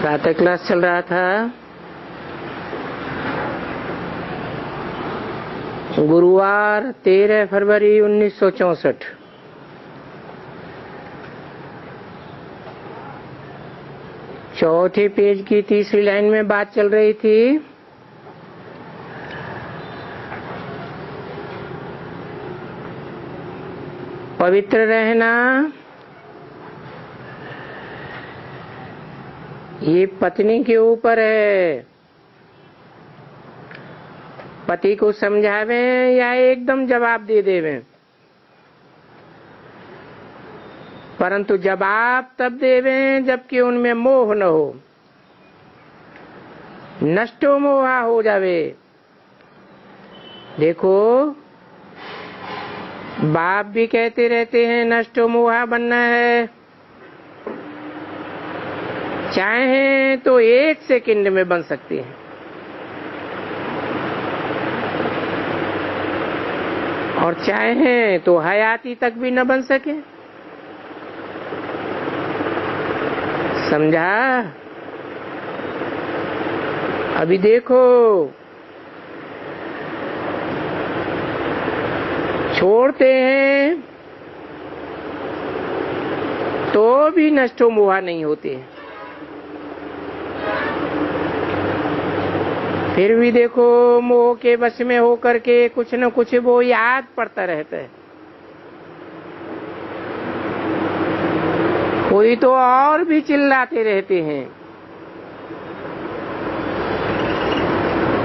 प्रातः क्लास चल रहा था। गुरुवार 13 फरवरी 1964। चौथे पेज की तीसरी लाइन में बात चल रही थी। पवित्र रहना ये पत्नी के ऊपर है। पति को समझावें या एकदम जवाब दे देवें, परंतु जवाब तब देवें जबकि उनमें मोह न हो, नष्टो मोहा हो जावे। देखो, बाप भी कहते रहते हैं नष्टो मोहा बनना है। चाहे तो 1 सेकंड में बन सकती है, और चाहे तो हयाती तक भी न बन सके। समझा? अभी देखो, छोड़ते हैं तो भी नष्टो मोहा नहीं होते। फिर भी देखो, मोह के वश में होकर के कुछ न कुछ वो याद पड़ता रहता है। कोई तो और भी चिल्लाते रहते हैं।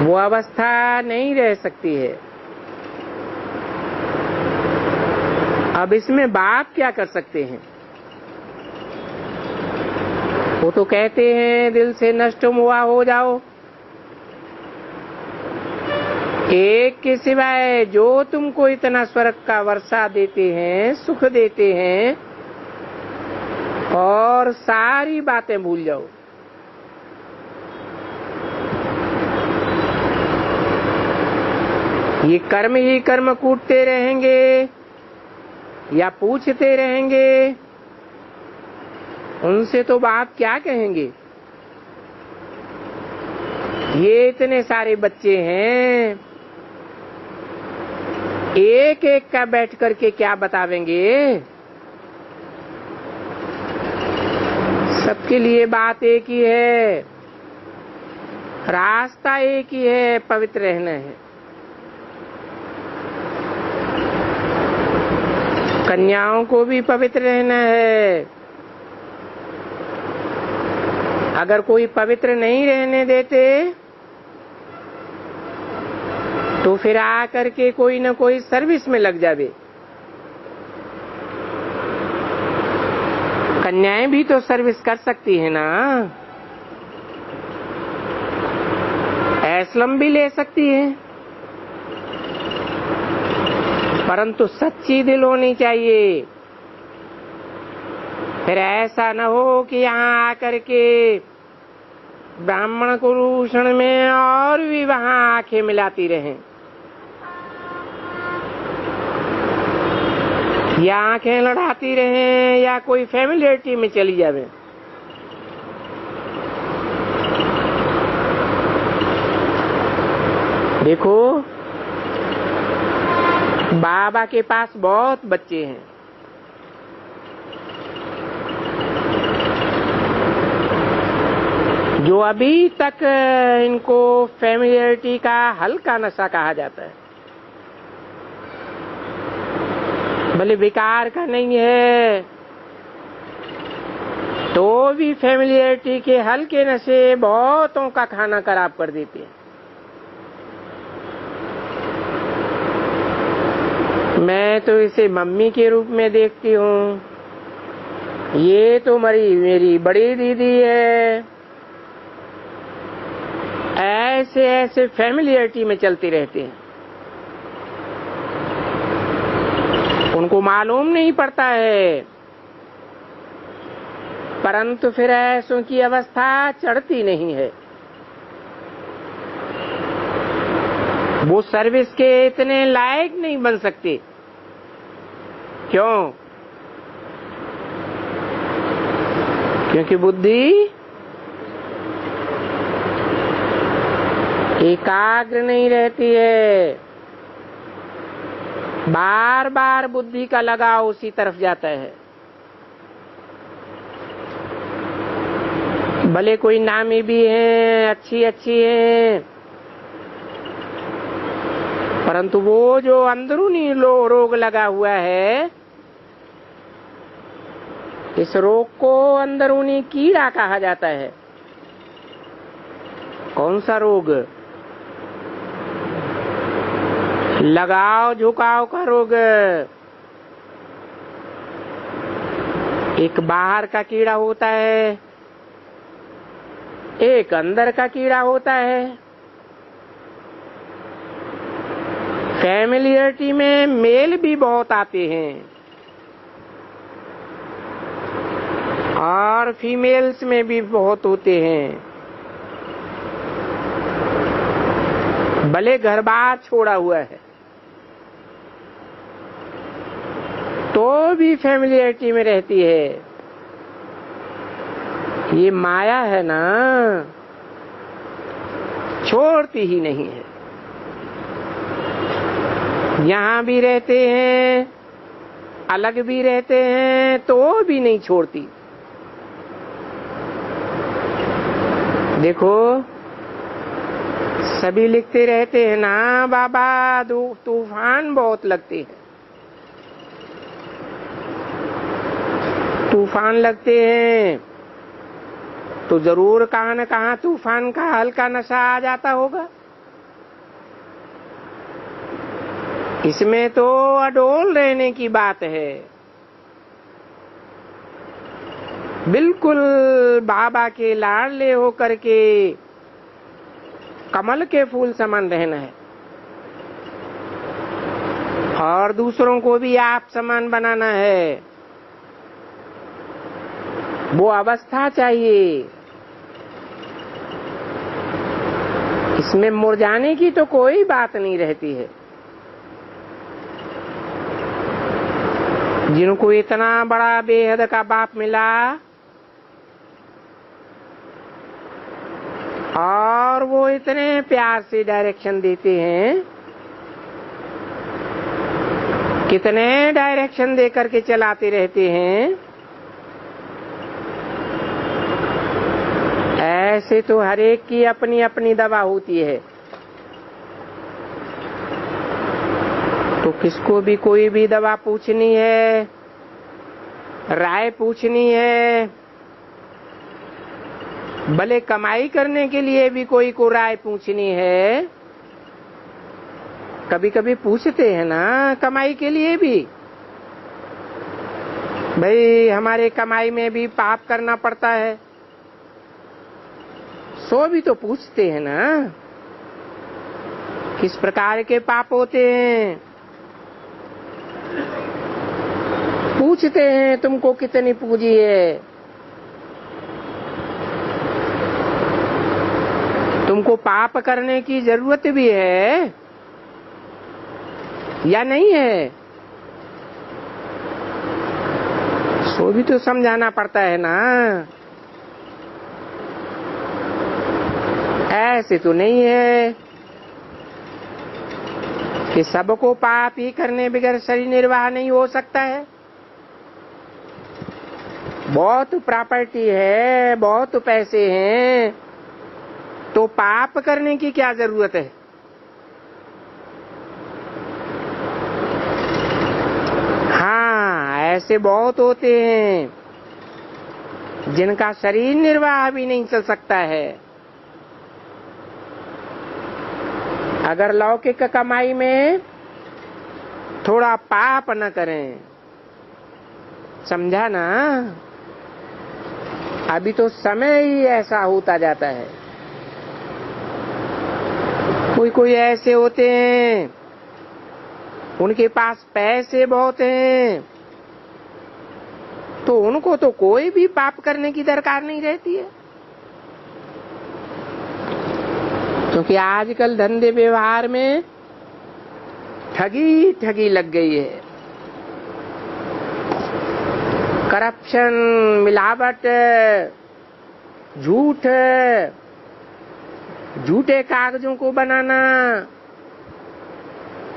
वो अवस्था नहीं रह सकती है। अब इसमें बाप क्या कर सकते हैं? वो तो कहते हैं दिल से नष्ट मोहा हो जाओ। एक के सिवाय जो तुमको इतना स्वर्ग का वर्षा देते हैं, सुख देते हैं, और सारी बातें भूल जाओ। ये कर्म ही कर्म कूटते रहेंगे या पूछते रहेंगे, उनसे तो बाप क्या कहेंगे? ये इतने सारे बच्चे हैं, एक एक का बैठ करके क्या बतावेंगे? सबके लिए बात एक ही है, रास्ता एक ही है, पवित्र रहना है। कन्याओं को भी पवित्र रहना है। अगर कोई पवित्र नहीं रहने देते तो फिर आकर के कोई न कोई सर्विस में लग जावे। कन्याएं भी तो सर्विस कर सकती है ना, एस्लम भी ले सकती है, परंतु सच्ची दिल होनी चाहिए। फिर ऐसा न हो कि यहाँ आकर के ब्राह्मण कुरूषण में और भी वहां आंखें मिलाती रहें, या आंखें लड़ाती रहें, या कोई फैमिलियरिटी में चली जावे। देखो, बाबा के पास बहुत बच्चे हैं। जो अभी तक इनको फैमिलियरिटी का हल्का नशा कहा जाता है, भले विकार का नहीं है, तो भी फैमिलियरिटी के हल्के नशे बहुतों का खाना खराब कर देते हैं। मैं तो इसे मम्मी के रूप में देखती हूँ। ये तो मेरी बड़ी दीदी है। ऐसे ऐसे फैमिलियरिटी में चलते रहते हैं, उनको मालूम नहीं पड़ता है, परंतु फिर ऐसों की अवस्था चढ़ती नहीं है। वो सर्विस के इतने लायक नहीं बन सकते। क्यों? क्योंकि बुद्धि एकाग्र नहीं रहती है, बार बार बुद्धि का लगाव उसी तरफ जाता है। भले कोई नामी भी है, अच्छी अच्छी है, परंतु वो जो अंदरूनी रोग लगा हुआ है, इस रोग को अंदरूनी कीड़ा कहा जाता है। कौन सा रोग? लगाव झुकाव का रोग। एक बाहर का कीड़ा होता है, एक अंदर का कीड़ा होता है। फैमिलियरिटी में मेल भी बहुत आते हैं और फीमेल्स में भी बहुत होते हैं। भले घर बार छोड़ा हुआ है तो भी फैमिलियरिटी में रहती है। ये माया है ना, छोड़ती ही नहीं है। यहाँ भी रहते हैं, अलग भी रहते हैं, तो भी नहीं छोड़ती। देखो, सभी लिखते रहते हैं ना, बाबा तूफान बहुत लगते हैं, तूफान लगते हैं, तो जरूर कहाँ न कहाँ तूफान का हल्का नशा आ जाता होगा। इसमें तो अडोल रहने की बात है, बिल्कुल बाबा के लाडले होकर के कमल के फूल समान रहना है और दूसरों को भी आप समान बनाना है। वो अवस्था चाहिए। इसमें मुरझाने की तो कोई बात नहीं रहती है। जिनको इतना बड़ा बेहद का बाप मिला और वो इतने प्यार से डायरेक्शन देते हैं, कितने डायरेक्शन दे करके चलाते रहते हैं, ऐसे तो हर एक की अपनी अपनी दवा होती है। तो किसको भी कोई भी दवा पूछनी है, राय पूछनी है, भले कमाई करने के लिए भी कोई को राय पूछनी है, कभी कभी पूछते हैं ना कमाई के लिए भी। भाई हमारे कमाई में भी पाप करना पड़ता है, सो भी तो पूछते हैं ना किस प्रकार के पाप होते हैं। पूछते हैं तुमको कितनी पूंजी है, तुमको पाप करने की जरूरत भी है या नहीं है, सो भी तो समझाना पड़ता है ना। ऐसे तो नहीं है कि सबको पाप ही करने बगैर शरीर निर्वाह नहीं हो सकता है। बहुत प्रॉपर्टी है, बहुत पैसे हैं, तो पाप करने की क्या जरूरत है। हाँ, ऐसे बहुत होते हैं जिनका शरीर निर्वाह भी नहीं चल सकता है। अगर लौकिक कमाई में थोड़ा पाप न करें, समझा ना। अभी तो समय ही ऐसा होता जाता है। कोई कोई ऐसे होते हैं उनके पास पैसे बहुत हैं, तो उनको तो कोई भी पाप करने की दरकार नहीं रहती है, क्योंकि आजकल धंधे व्यवहार में ठगी ठगी लग गई है। करप्शन, मिलावट, झूठ, झूठे कागजों को बनाना,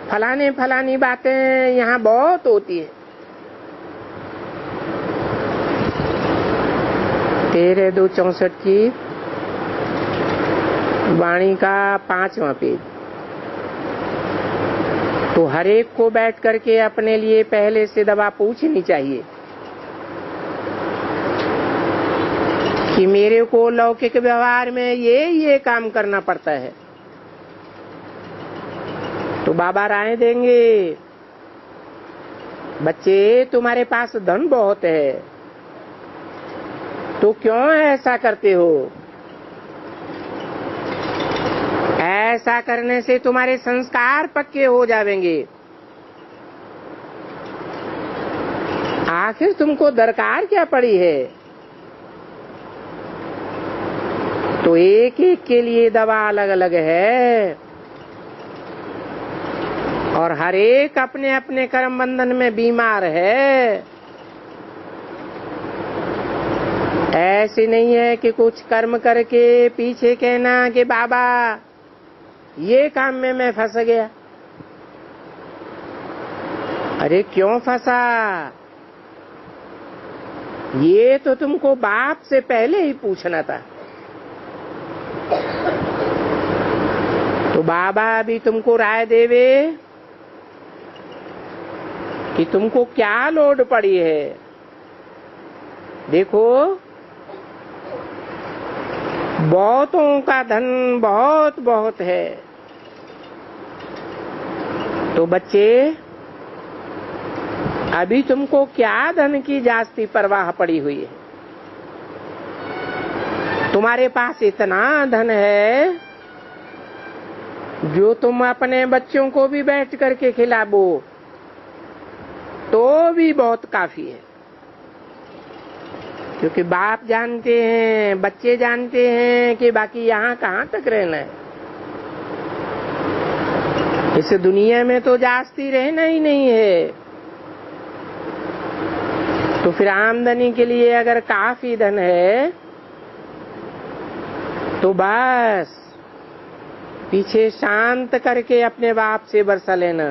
फलाने फलानी बातें यहाँ बहुत होती है। 13/2/64 की वाणी का 5वां पेज। तो हर एक को बैठ करके अपने लिए पहले से दवा पूछनी चाहिए कि मेरे को लौकिक व्यवहार में ये काम करना पड़ता है। तो बाबा राय देंगे, बच्चे तुम्हारे पास धन बहुत है, तो क्यों ऐसा करते हो? ऐसा करने से तुम्हारे संस्कार पक्के हो जाएंगे। आखिर तुमको दरकार क्या पड़ी है? तो एक एक के लिए दवा अलग अलग है और हर एक अपने अपने कर्म बंधन में बीमार है। ऐसे नहीं है कि कुछ कर्म करके पीछे कहना कि बाबा ये काम में मैं फंस गया। अरे क्यों फंसा? ये तो तुमको बाप से पहले ही पूछना था। तो बाबा भी तुमको राय देवे कि तुमको क्या लोड पड़ी है। देखो, बहुतों का धन बहुत बहुत है, तो बच्चे अभी तुमको क्या धन की जास्ती परवाह पड़ी हुई है? तुम्हारे पास इतना धन है जो तुम अपने बच्चों को भी बैठ करके खिलाबो तो भी बहुत काफी है। क्योंकि बाप जानते हैं, बच्चे जानते हैं कि बाकी यहाँ कहाँ तक रहना है। इस दुनिया में तो जास्ती रहना ही नहीं है। तो फिर आमदनी के लिए अगर काफी धन है तो बस पीछे शांत करके अपने बाप से बरसा लेना।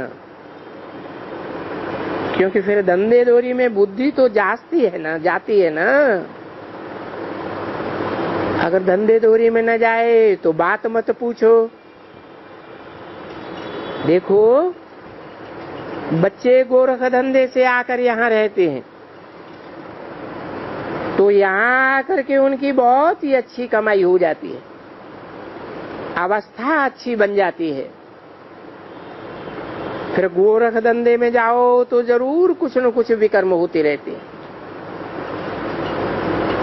क्योंकि फिर धंधे दोरी में बुद्धि तो जाती है ना। अगर धंधे दोरी में न जाए तो बात मत पूछो। देखो, बच्चे गोरख धंधे से आकर यहाँ रहते हैं तो यहाँ आकर के उनकी बहुत ही अच्छी कमाई हो जाती है, अवस्था अच्छी बन जाती है। फिर गोरख धंधे में जाओ तो जरूर कुछ न कुछ विकर्म होते रहते हैं।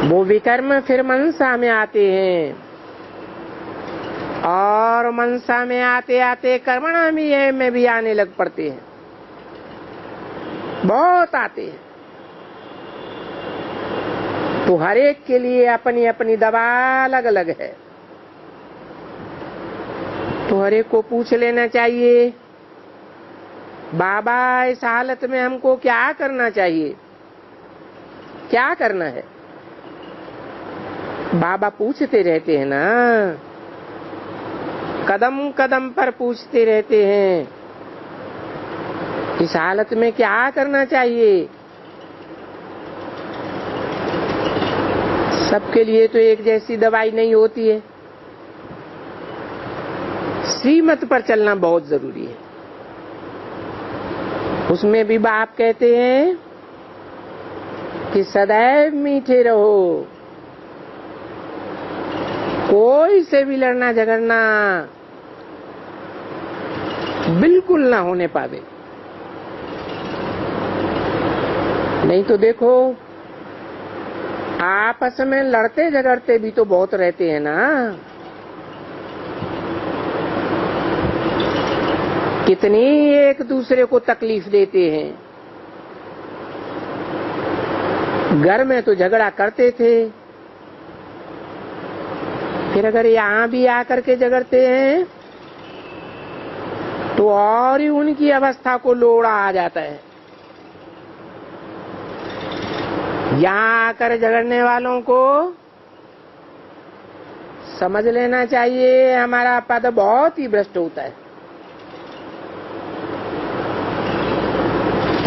वो विकर्म फिर मनसा में आते हैं और मनसा में आते आते कर्मणा में भी आने लग पड़ते हैं। बहुत आते हैं। तो हर एक के लिए अपनी अपनी दवा अलग अलग है। तो हर एक को पूछ लेना चाहिए, बाबा इस हालत में हमको क्या करना चाहिए, क्या करना है? बाबा पूछते रहते हैं ना, कदम कदम पर पूछते रहते हैं, इस हालत में क्या करना चाहिए। सबके लिए तो एक जैसी दवाई नहीं होती है। श्रीमत पर चलना बहुत जरूरी है। उसमें भी बाप कहते हैं कि सदैव मीठे रहो, कोई से भी लड़ना झगड़ना बिल्कुल ना होने पावे। नहीं तो देखो, आपस में लड़ते झगड़ते भी तो बहुत रहते हैं ना। कितनी एक दूसरे को तकलीफ देते हैं। घर में तो झगड़ा करते थे, फिर अगर यहाँ भी आकर के झगड़ते हैं तो और ही उनकी अवस्था को लोड़ा आ जाता है। यहाँ आकर झगड़ने वालों को समझ लेना चाहिए हमारा पद बहुत ही भ्रष्ट होता है।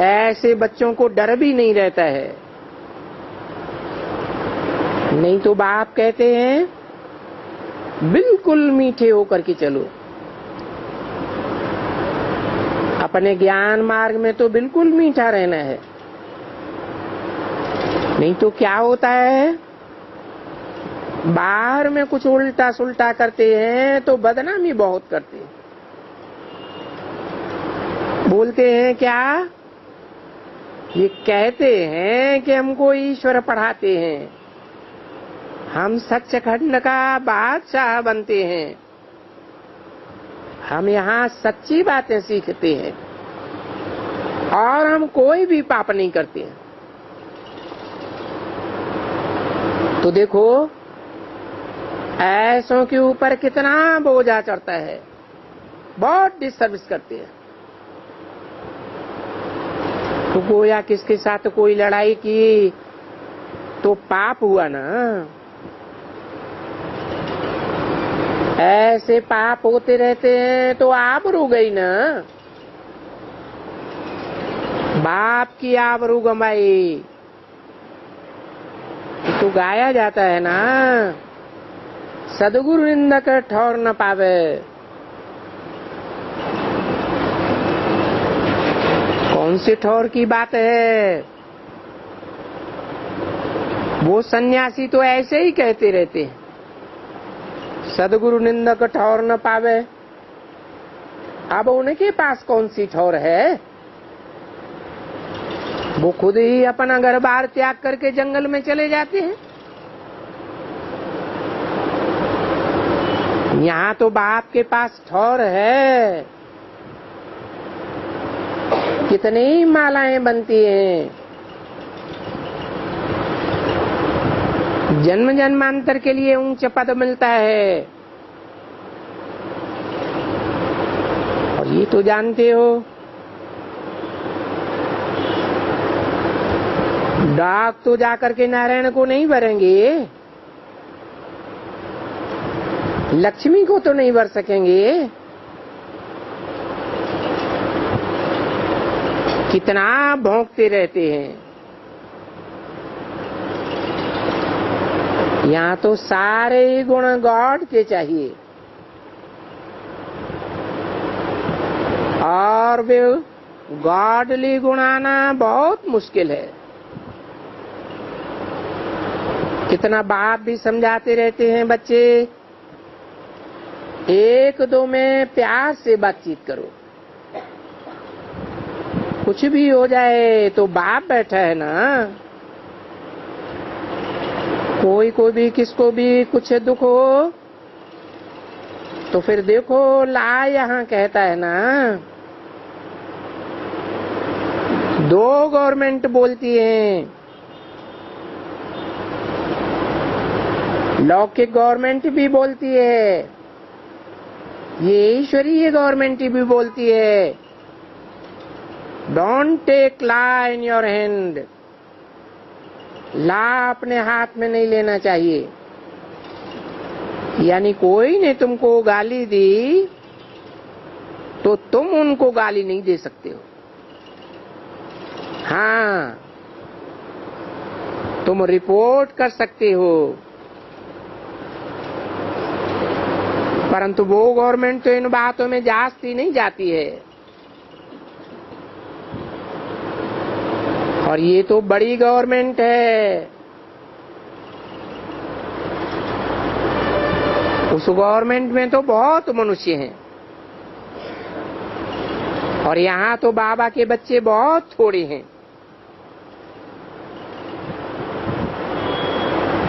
ऐसे बच्चों को डर भी नहीं रहता है। नहीं तो बाप कहते हैं बिल्कुल मीठे होकर के चलो, अपने ज्ञान मार्ग में तो बिल्कुल मीठा रहना है। नहीं तो क्या होता है, बाहर में कुछ उल्टा सुल्टा करते हैं तो बदनामी बहुत करते हैं। बोलते हैं क्या, ये कहते हैं कि हमको ईश्वर पढ़ाते हैं, हम सच्चखंड का बादशाह बनते हैं, हम यहाँ सच्ची बातें सीखते हैं और हम कोई भी पाप नहीं करते हैं। तो देखो ऐसों के ऊपर कितना बोझा चढ़ता है, बहुत डिसर्विस करते हैं। तो गोया किसके साथ कोई लड़ाई की तो पाप हुआ ना। ऐसे पाप होते रहते हैं तो आबरू गई ना, बाप की आबरू गंवाई। तो गाया जाता है ना, सदगुरु निंदक ठौर न पावे। कौन सी ठौर की बात है, वो सन्यासी तो ऐसे ही कहते रहते हैं, सदगुरु निंदक ठौर न पावे। अब उनके पास कौन सी ठौर है, वो खुद ही अपना घर बार त्याग करके जंगल में चले जाते हैं। यहाँ तो बाप के पास ठौर है, कितनी मालाएं बनती हैं, जन्म जन्मांतर के लिए ऊंच पद मिलता है। और ये तो जानते हो, डाक तो जाकर के नारायण को नहीं भरेंगे, लक्ष्मी को तो नहीं भर सकेंगे। कितना भौंकते रहते हैं। यहाँ तो सारे गुण गॉड के चाहिए और वे गॉडली गुण आना बहुत मुश्किल है। कितना बाप भी समझाते रहते हैं, बच्चे एक दो में प्यार से बातचीत करो, कुछ भी हो जाए तो बाप बैठा है ना। कोई को भी किसको भी कुछ दुख हो तो फिर देखो ला यहाँ कहता है ना, दो गवर्नमेंट बोलती हैं, लौकिक गवर्नमेंट भी बोलती है, ये ईश्वरीय गवर्नमेंट भी बोलती है, don't take law in your hand. Law अपने हाथ में नहीं लेना चाहिए। यानी कोई ने तुमको गाली दी तो तुम उनको गाली नहीं दे सकते हो। हाँ, तुम रिपोर्ट कर सकते हो, परंतु वो गवर्नमेंट तो इन बातों में जास्ती नहीं जाती है। और ये तो बड़ी गवर्नमेंट है, उस गवर्नमेंट में तो बहुत मनुष्य हैं और यहाँ तो बाबा के बच्चे बहुत थोड़े हैं।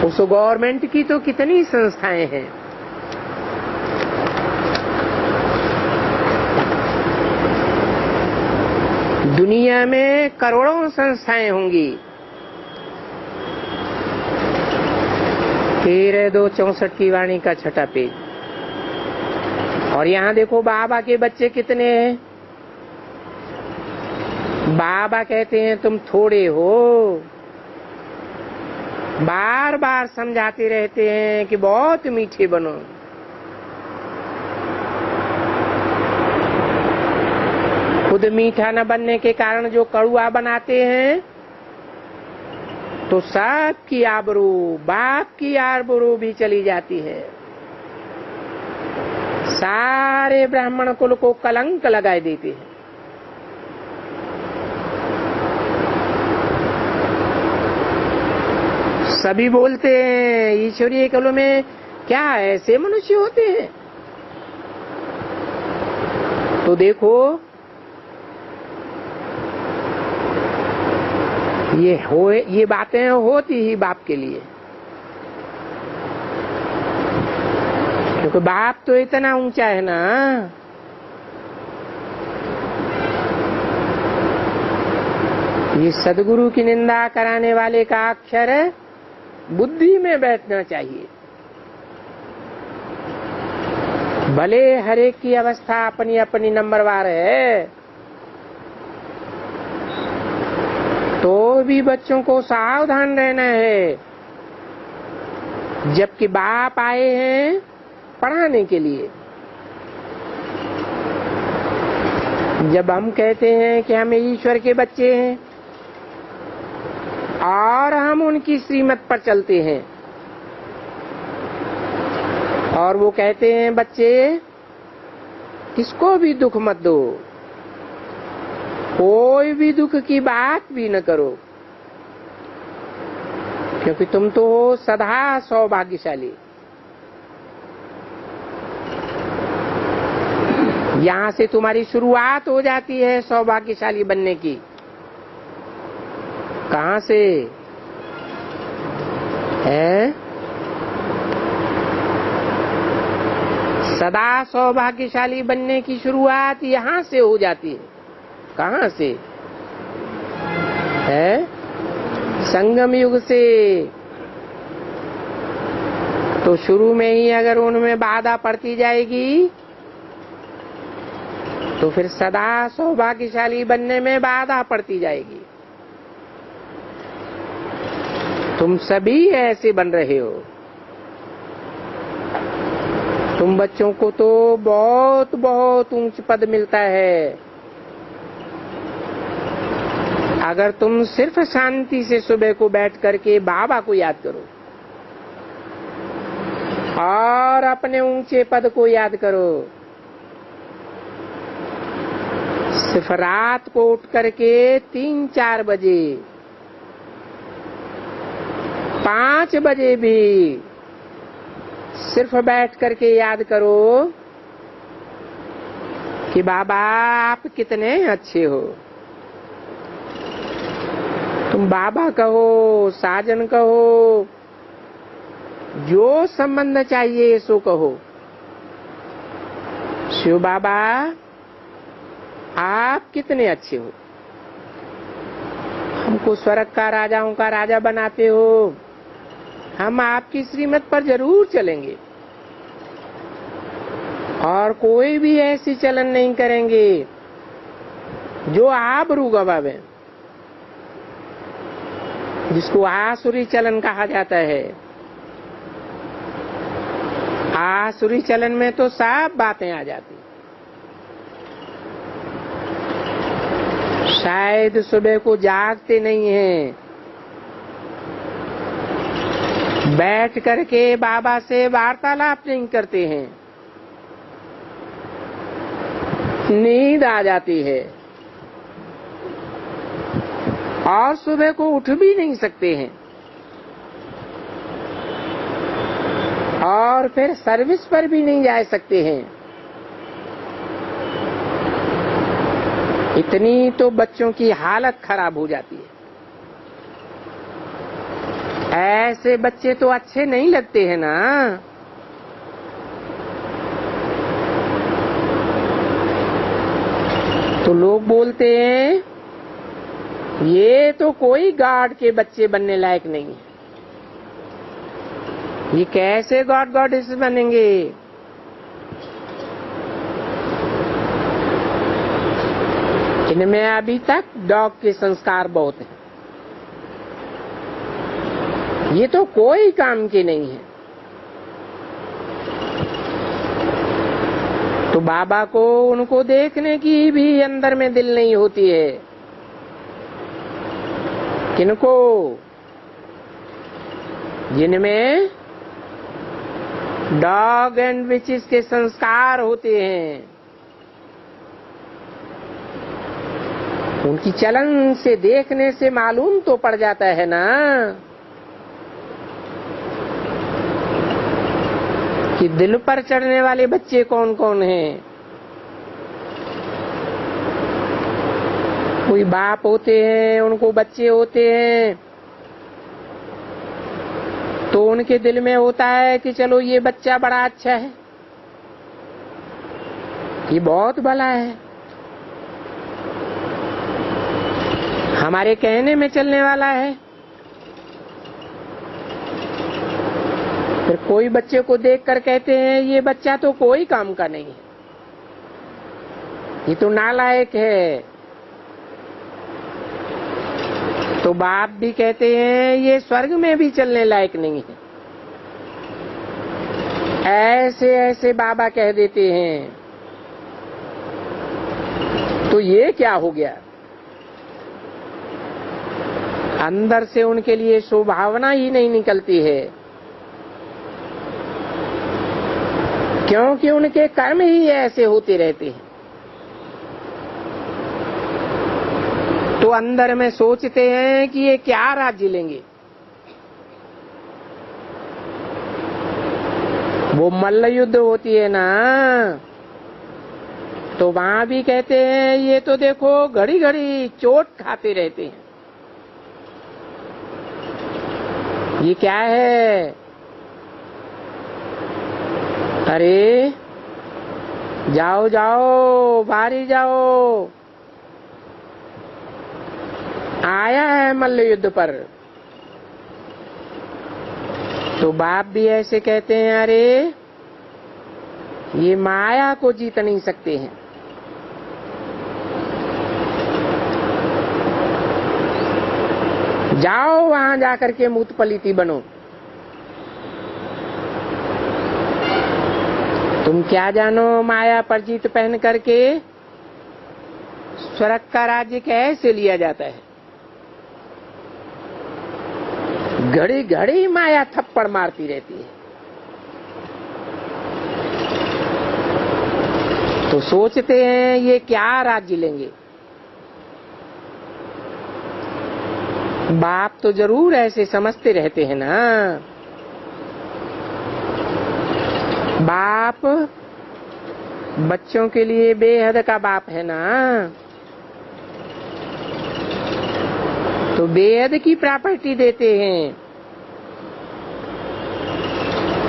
उस गवर्नमेंट की तो कितनी संस्थाएं हैं। दुनिया में करोड़ों संस्थाएं होंगी। 13/2/64 की वाणी का 6ठा पेज। और यहाँ देखो बाबा के बच्चे कितने हैं। बाबा कहते हैं तुम थोड़े हो, बार बार समझाते रहते हैं कि बहुत मीठे बनो। खुद मीठा न बनने के कारण जो कड़वा बनाते हैं तो सबकी आबरू, बाप की आबरू भी चली जाती है। सारे ब्राह्मण कुल को कलंक लगाए देते हैं। सभी बोलते हैं ईश्वरीय कुल में क्या ऐसे मनुष्य होते हैं? तो देखो ये बातें होती ही बाप के लिए, क्योंकि बाप तो इतना ऊंचा है ना। ये सदगुरु की निंदा कराने वाले का अक्षर बुद्धि में बैठना चाहिए। भले हर एक की अवस्था अपनी अपनी नंबरवार है, तो भी बच्चों को सावधान रहना है। जबकि बाप आए हैं पढ़ाने के लिए। जब हम कहते हैं कि हम ईश्वर के बच्चे हैं और हम उनकी श्रीमत पर चलते हैं, और वो कहते हैं बच्चे किसको भी दुख मत दो, कोई भी दुख की बात भी न करो, क्योंकि तुम तो हो सदा सौभाग्यशाली। यहाँ से तुम्हारी शुरुआत हो जाती है सौभाग्यशाली बनने की। कहाँ से है? सदा सौभाग्यशाली बनने की शुरुआत यहाँ से हो जाती है। कहाँ से है? संगम युग से। तो शुरू में ही अगर उनमें बाधा पड़ती जाएगी तो फिर सदा सौभाग्यशाली बनने में बाधा पड़ती जाएगी। तुम सभी ऐसे बन रहे हो। तुम बच्चों को तो बहुत बहुत ऊंच पद मिलता है अगर तुम सिर्फ शांति से सुबह को बैठ करके बाबा को याद करो और अपने ऊंचे पद को याद करो। सिर्फ रात को उठ करके 3-4 बजे 5 बजे भी सिर्फ बैठ करके याद करो कि बाबा आप कितने अच्छे हो। तुम बाबा कहो, साजन कहो, जो संबंध चाहिए सो कहो। शिव बाबा आप कितने अच्छे हो, हमको स्वर्ग का राजाओं का राजा बनाते हो, हम आपकी श्रीमत पर जरूर चलेंगे और कोई भी ऐसी चलन नहीं करेंगे जो आबरू गवावे, जिसको आसुरी चलन कहा जाता है। आसुरी चलन में तो सब बातें आ जाती। शायद सुबह को जागते नहीं हैं, बैठ करके बाबा से वार्तालाप नहीं करते हैं, नींद आ जाती है और सुबह को उठ भी नहीं सकते हैं और फिर सर्विस पर भी नहीं जा सकते हैं। इतनी तो बच्चों की हालत खराब हो जाती है। ऐसे बच्चे तो अच्छे नहीं लगते हैं ना। तो लोग बोलते हैं ये तो कोई गॉड के बच्चे बनने लायक नहीं है, ये कैसे गॉड गॉडेस बनेंगे। इनमें अभी तक डॉग के संस्कार बहुत हैं। ये तो कोई काम की नहीं है। तो बाबा को उनको देखने की भी अंदर में दिल नहीं होती है। किनको? जिनमें डॉग एंड विचेस के संस्कार होते हैं। उनकी चलन से देखने से मालूम तो पड़ जाता है ना कि दिल पर चढ़ने वाले बच्चे कौन कौन हैं। कोई बाप होते हैं, उनको बच्चे होते हैं, तो उनके दिल में होता है कि चलो ये बच्चा बड़ा अच्छा है, ये बहुत भला है, हमारे कहने में चलने वाला है। फिर कोई बच्चे को देखकर कहते हैं ये बच्चा तो कोई काम का नहीं है, ये तो नालायक है। तो बाप भी कहते हैं ये स्वर्ग में भी चलने लायक नहीं है। ऐसे ऐसे बाबा कह देते हैं। तो ये क्या हो गया? अंदर से उनके लिए शोभावना ही नहीं निकलती है, क्योंकि उनके कर्म ही ऐसे होते रहते हैं। तो अंदर में सोचते हैं कि ये क्या राज्य लेंगे। वो मल्ल युद्ध होती है ना, तो वहां भी कहते हैं ये तो देखो घड़ी घड़ी चोट खाते रहते हैं। ये क्या है? अरे जाओ जाओ, बाहरी जाओ, आया है मल्ल युद्ध पर। तो बाप भी ऐसे कहते हैं, अरे ये माया को जीत नहीं सकते हैं। जाओ वहां जाकर के मूतपलीती बनो। तुम क्या जानो माया पर जीत पहन करके स्वर्ग का राज्य कैसे लिया जाता है। घड़ी घड़ी माया थप्पड़ मारती रहती है। तो सोचते हैं ये क्या राज्य लेंगे। बाप तो जरूर ऐसे समझते रहते हैं ना। बाप बच्चों के लिए बेहद का बाप है ना, तो बेहद की प्रॉपर्टी देते हैं।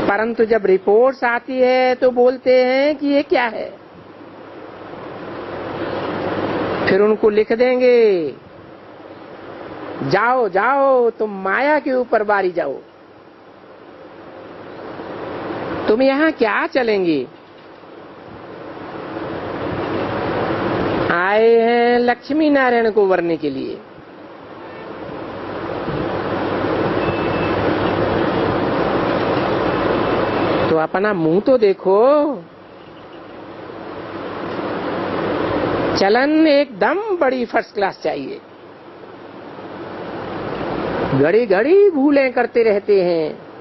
परंतु जब रिपोर्ट्स आती है तो बोलते हैं कि ये क्या है। फिर उनको लिख देंगे, जाओ जाओ तुम माया के ऊपर बारी जाओ, तुम यहाँ क्या चलेंगे। आए हैं लक्ष्मी नारायण को वरने के लिए। तो अपना मुंह तो देखो। चलन एकदम बड़ी फर्स्ट क्लास चाहिए। घड़ी घड़ी भूलें करते रहते हैं।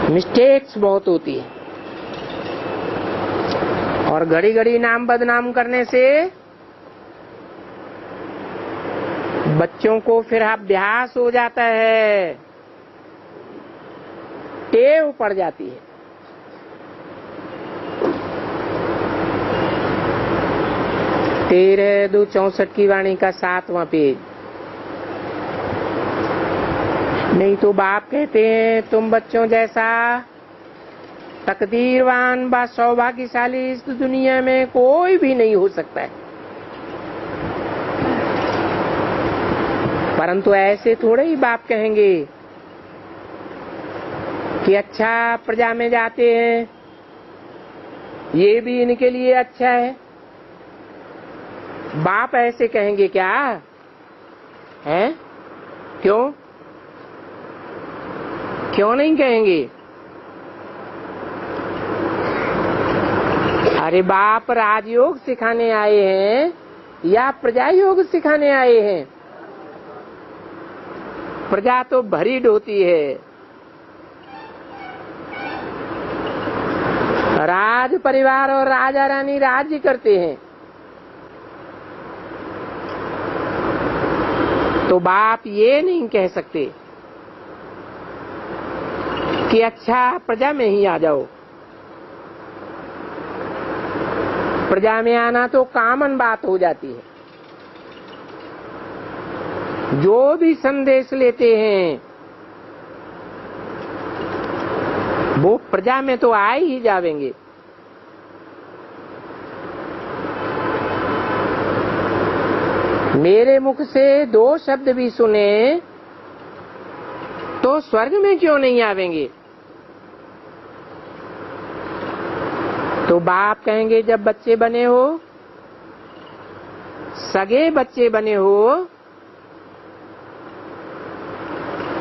मिस्टेक्स बहुत होती है, और घड़ी घड़ी नाम बदनाम करने से बच्चों को फिर अभ्यास हो जाता है, टेव पड़ जाती है। 13/2/64 की वाणी का 7वां पेज। नहीं तो बाप कहते हैं तुम बच्चों जैसा तकदीरवान व सौभाग्यशाली इस दुनिया में कोई भी नहीं हो सकता है। परंतु ऐसे थोड़े ही बाप कहेंगे कि अच्छा प्रजा में जाते हैं, ये भी इनके लिए अच्छा है। बाप ऐसे कहेंगे क्या? हैं? क्यों क्यों नहीं कहेंगे? अरे बाप राजयोग सिखाने आए हैं या प्रजा योग सिखाने आए हैं? प्रजा तो भरी होती है। राज परिवार और राजा रानी राज्य करते हैं, तो बाप ये नहीं कह सकते कि अच्छा प्रजा में ही आ जाओ। प्रजा में आना तो कॉमन बात हो जाती है। जो भी संदेश लेते हैं वो प्रजा में तो आ ही जावेंगे। मेरे मुख से 2 शब्द भी सुने तो स्वर्ग में क्यों नहीं आवेंगे? तो बाप कहेंगे जब बच्चे बने हो, सगे बच्चे बने हो,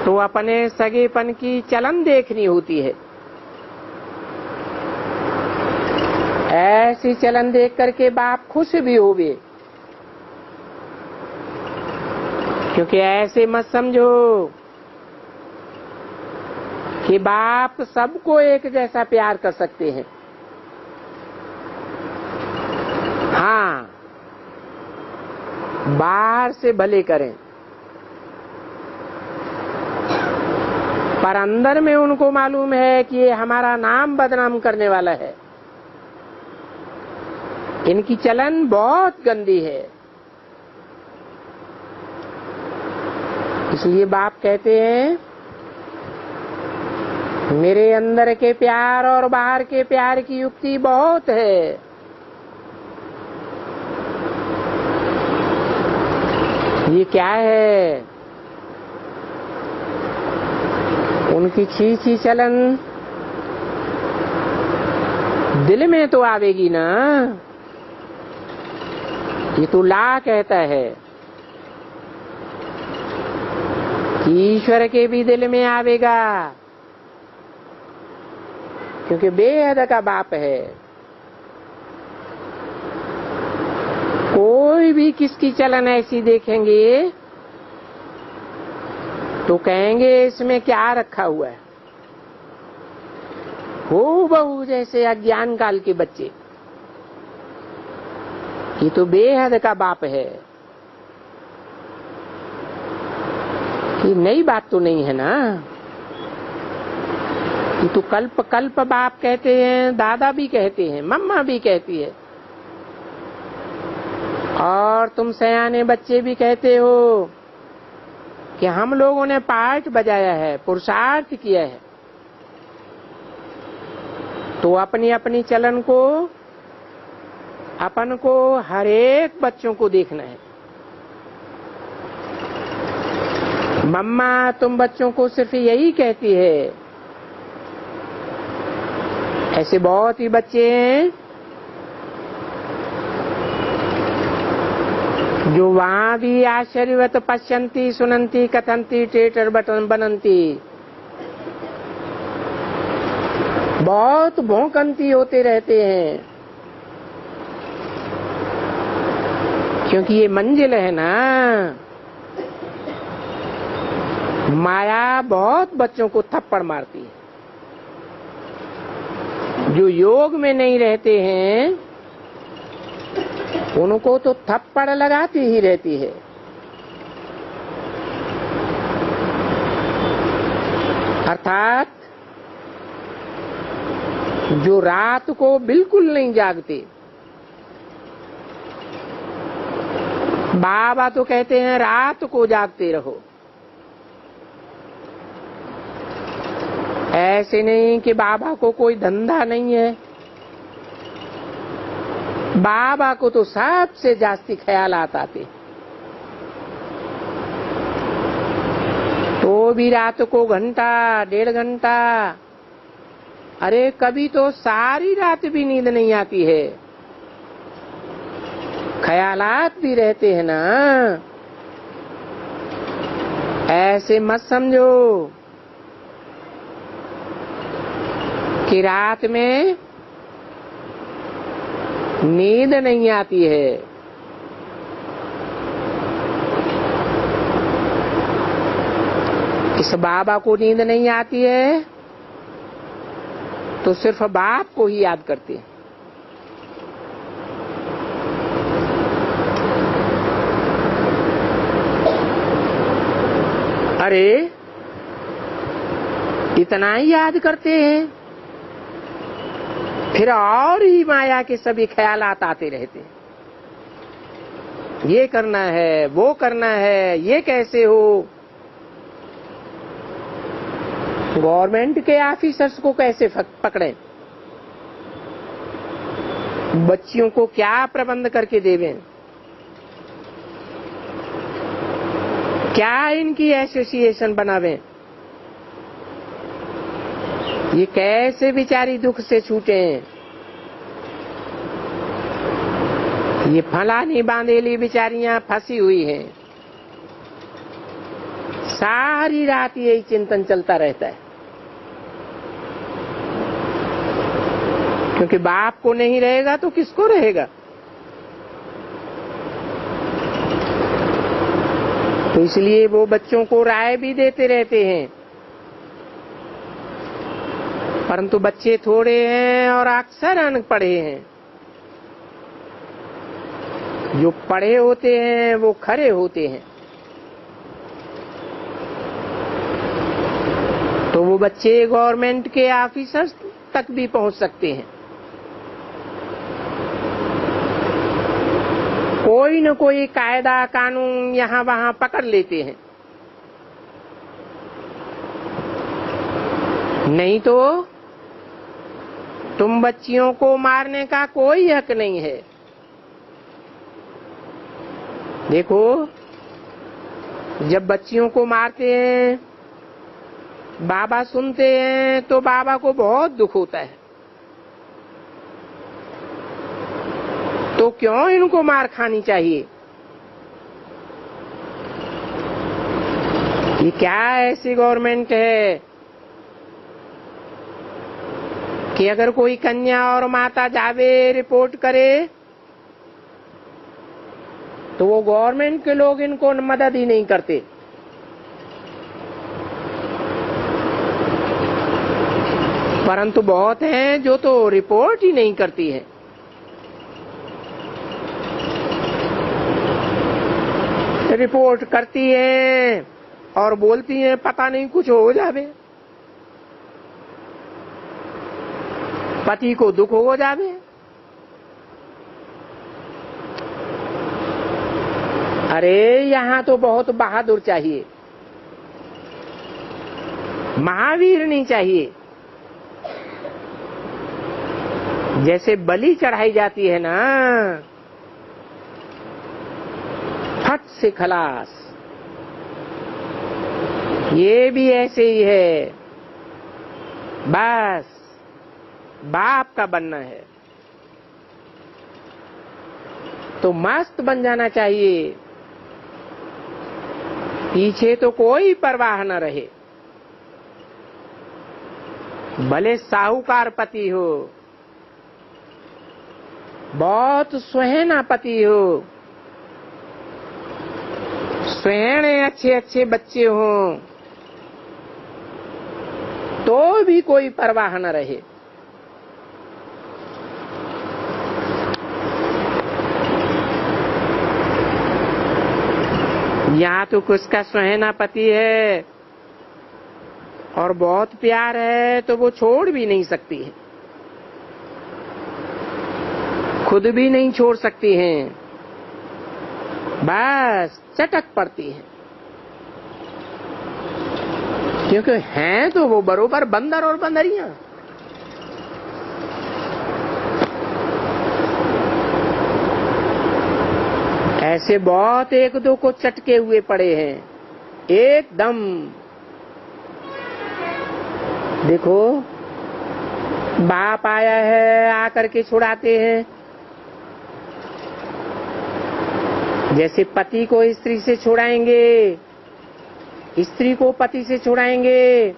तो अपने सगेपन की चलन देखनी होती है। ऐसी चलन देख करके बाप खुश भी होगे, क्योंकि ऐसे मत समझो कि बाप सबको एक जैसा प्यार कर सकते हैं। हाँ, बाहर से भले करें, पर अंदर में उनको मालूम है कि ये हमारा नाम बदनाम करने वाला है। इनकी चलन बहुत गंदी है। इसलिए बाप कहते हैं मेरे अंदर के प्यार और बाहर के प्यार की युक्ति बहुत है। ये क्या है? उनकी खींची चलन दिल में तो आवेगी ना। ये तो ला कहता है कि ईश्वर के भी दिल में आवेगा, क्योंकि बेहद का बाप है। कोई भी किसकी चलन ऐसी देखेंगे तो कहेंगे इसमें क्या रखा हुआ है। हूबहू जैसे अज्ञान काल के बच्चे। ये तो बेहद का बाप है। कि नई बात तो नहीं है ना। ये तो कल्प कल्प बाप कहते हैं, दादा भी कहते हैं, मम्मा भी कहती है, और तुम सयाने बच्चे भी कहते हो कि हम लोगों ने पार्ट बजाया है, पुरुषार्थ किया है। तो अपनी अपनी चलन को, अपन को, हर एक बच्चों को देखना है। मम्मा तुम बच्चों को सिर्फ यही कहती है। ऐसे बहुत ही बच्चे हैं जो वहां भी आश्चर्यवत पश्यंती, सुनंती, कथंती, टेटर बटन बनंती, बहुत भौंकंती होते रहते हैं, क्योंकि ये मंजिल है ना। माया बहुत बच्चों को थप्पड़ मारती है। जो योग में नहीं रहते हैं उनको तो थप्पड़ लगाती ही रहती है। अर्थात जो रात को बिल्कुल नहीं जागते, बाबा तो कहते हैं रात को जागते रहो। ऐसे नहीं कि बाबा को कोई धंधा नहीं है। बाबा को तो सबसे जास्ती ख्यालात आते, तो भी रात को घंटा, 1.5 घंटा, अरे कभी तो सारी रात भी नींद नहीं आती है। ख्यालात भी रहते हैं ना ऐसे मत समझो कि रात में नींद नहीं आती है। इस बाबा को नींद नहीं आती है तो सिर्फ बाप को ही याद करते हैं। अरे इतना ही याद करते हैं, फिर और ही माया के सभी ख्यालात आते रहते हैं। ये करना है, वो करना है, ये कैसे हो। गवर्नमेंट के ऑफिसर्स को कैसे पकड़ें, बच्चियों को क्या प्रबंध करके देवें, क्या इनकी एसोसिएशन बनावें, ये कैसे बेचारी दुख से छूटे। ये फलानी बांधेली बेचारियां फंसी हुई हैं, सारी रात यही चिंतन चलता रहता है, क्योंकि बाप को नहीं रहेगा तो किसको रहेगा। तो इसलिए वो बच्चों को राय भी देते रहते हैं, परंतु बच्चे थोड़े हैं और अक्सर अनपढ़े हैं। जो पढ़े होते हैं वो खरे होते हैं। तो वो बच्चे गवर्नमेंट के ऑफिसर्स तक भी पहुंच सकते हैं। कोई न कोई कायदा कानून यहाँ वहाँ पकड़ लेते हैं, नहीं तो तुम बच्चियों को मारने का कोई हक नहीं है। देखो, जब बच्चियों को मारते हैं, बाबा सुनते हैं तो बाबा को बहुत दुख होता है। तो क्यों इनको मार खानी चाहिए? ये क्या ऐसी गवर्नमेंट है कि अगर कोई कन्या और माता जावे रिपोर्ट करे तो वो गवर्नमेंट के लोग इनको मदद ही नहीं करते। परंतु बहुत हैं जो तो रिपोर्ट ही नहीं करती है। रिपोर्ट करती हैं और बोलती हैं पता नहीं कुछ हो जावे, पति को दुख हो जावे। अरे यहाँ तो बहुत बहादुर चाहिए, महावीर नहीं चाहिए। जैसे बलि चढ़ाई जाती है ना, फट से खलास, ये भी ऐसे ही है। बस बाप का बनना है तो मस्त बन जाना चाहिए, पीछे तो कोई परवाह न रहे। भले साहूकार पति हो, बहुत सुहाना पति हो, सुहाने अच्छे अच्छे बच्चे हों, तो भी कोई परवाह न रहे। यहाँ तो उसका सुहाना पति है और बहुत प्यार है तो वो छोड़ भी नहीं सकती है, खुद भी नहीं छोड़ सकती हैं, बस चटक पड़ती हैं, क्योंकि हैं तो वो बरोबर बंदर और बंदरियां। ऐसे बहुत एक दो को चटके हुए पड़े हैं एकदम। देखो, बाप आया है आकर के छुड़ाते हैं, जैसे पति को स्त्री से छुड़ाएंगे स्त्री को पति से छुड़ाएंगे,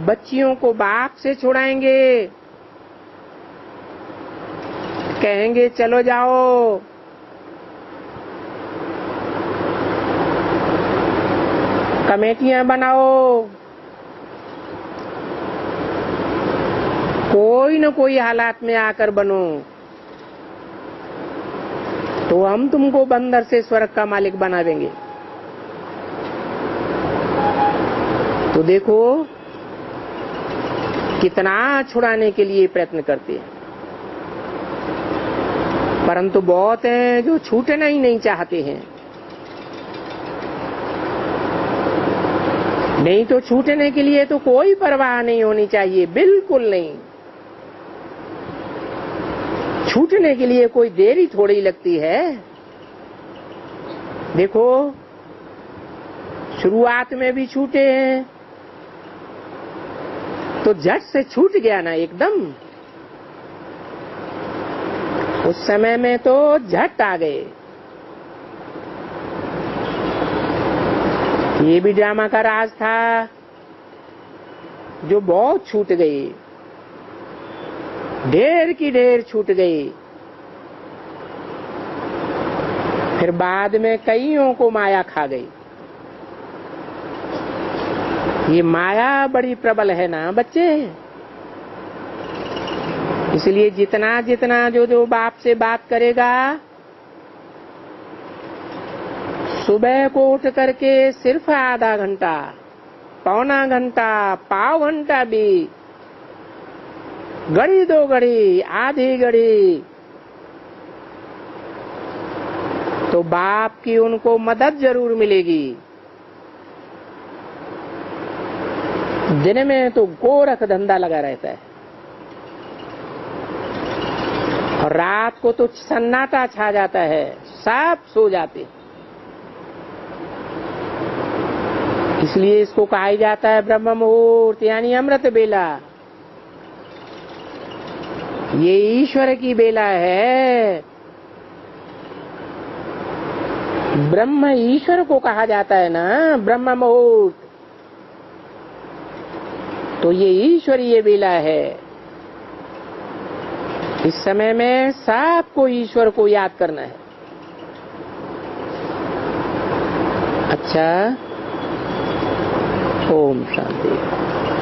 बच्चियों को बाप से छुड़ाएंगे, कहेंगे चलो जाओ, कमेटियां बनाओ, कोई न कोई हालात में आकर बनो, तो हम तुमको बंदर से स्वर्ग का मालिक बना देंगे। तो देखो कितना छुड़ाने के लिए प्रयत्न करते हैं, परंतु बहुत हैं जो छूटना ही नहीं चाहते हैं। नहीं तो छूटने के लिए तो कोई परवाह नहीं होनी चाहिए, बिल्कुल नहीं। छूटने के लिए कोई देरी थोड़ी लगती है। देखो शुरुआत में भी छूटे हैं तो झट से छूट गया ना एकदम, उस समय में तो झट आ गए। ये भी ड्रामा का राज था जो बहुत छूट गई, ढेर की ढेर छूट गई। फिर बाद में कईयों को माया खा गई। ये माया बड़ी प्रबल है ना बच्चे, इसलिए जितना जितना जो बाप से बात करेगा, सुबह को उठ करके सिर्फ आधा घंटा, पौना घंटा, पाव घंटा भी, घड़ी दो घड़ी, आधी घड़ी, तो बाप की उनको मदद जरूर मिलेगी। दिन में तो गोरख धंधा लगा रहता है और रात को तो सन्नाटा छा जाता है, सब सो जाते। इसलिए इसको कहा जाता है ब्रह्म मुहूर्त, यानी अमृत बेला। ये ईश्वर की बेला है। ब्रह्म ईश्वर को कहा जाता है ना, ब्रह्म मुहूर्त, तो ये ईश्वरीय बेला है। इस समय में सबको ईश्वर को याद करना है। अच्छा, ओम शांति।